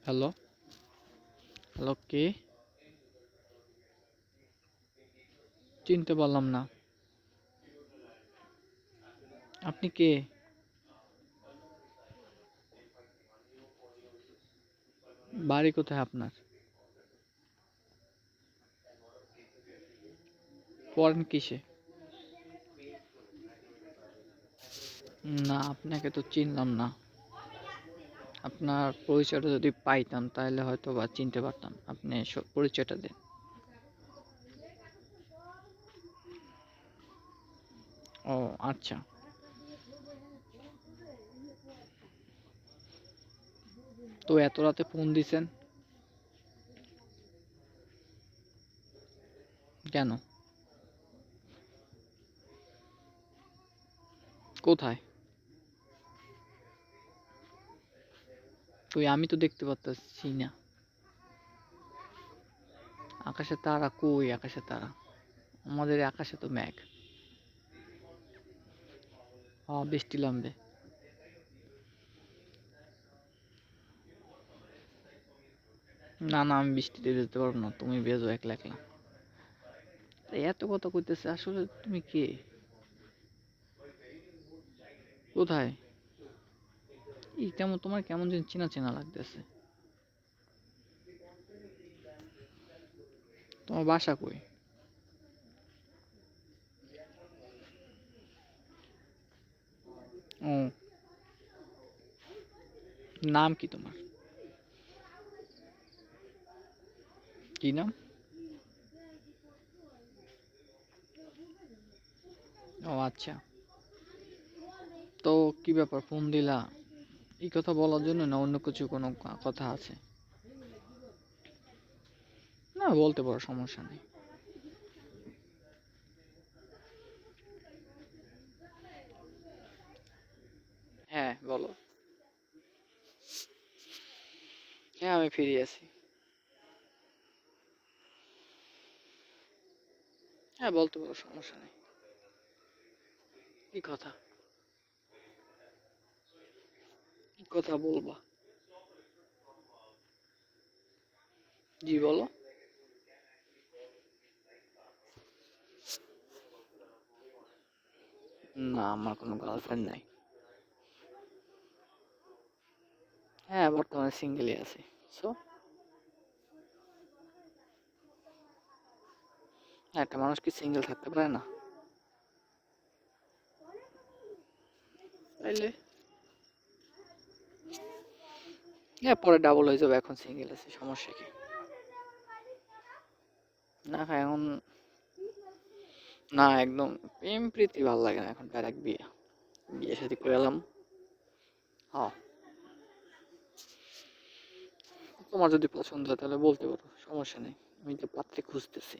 Hello, hello কে? চিনতে পারলাম না। আপনি কে? বাড়ি কোথায় আপনার? পড়েন কিসে? না, আপনাকে তো চিনলাম না। আপনার পরিচয়টা যদি পাইতাম তাহলে হয়তো বা চিনতে পারতাম। আপনি পরিচয়টা দেন। ও আচ্ছা। তো এত রাতে ফোন দিছেন কেন? কোথায়? আমি তো দেখতে পারতেছি না। আকাশে তারা কই আকাশে তারা? আমাদের আকাশে তো মেঘ। বৃষ্টি নামবে। না না, আমি বৃষ্টিতে যেতে পারবো না। তুমি ভেজো একলা একলা। এত কথা কইতেছে, আসলে তুমি কে? কোথায়? কেমন তোমার কেমন যেন চেনা চেনা লাগতেছে। তোমার বাসা কই? ও, নাম কি তোমার? কি নাম? ও আচ্ছা। তো কি ব্যাপার ফোন দিলা? এই কথা বলার জন্য না অন্য কিছু কোনো কথা আছে? না, বলতে পারো, সমস্যা নেই। হ্যাঁ বলো। হ্যাঁ, আমি ফ্রি আছি। হ্যাঁ, বলতে পারো, সমস্যা নেই। কি কথা? কি কথা বলবা? জি বলো। না, আমার কোনো গার্লফ্রেন্ড নাই। হ্যাঁ, বর্তমানে সিঙ্গেলই আছি। সো একটা মানুষ কি সিঙ্গেল থাকতে পারে না? তাইলে হ্যাঁ, পরে ডাবল হয়ে যাবে, এখন সিঙ্গেল আছে, সমস্যা কি? না হ্যাঁ, এখন না, একদম প্রেম প্রীতি ভালো লাগে না, এখন ডাইরেক্ট বিয়ে। বিয়ে শাদী করে এলাম। হ্যাঁ। তোমার যদি পছন্দ হয় তাহলে বলতে পারো, সমস্যা নেই। আমি তো পাত্রী খুঁজতেছি।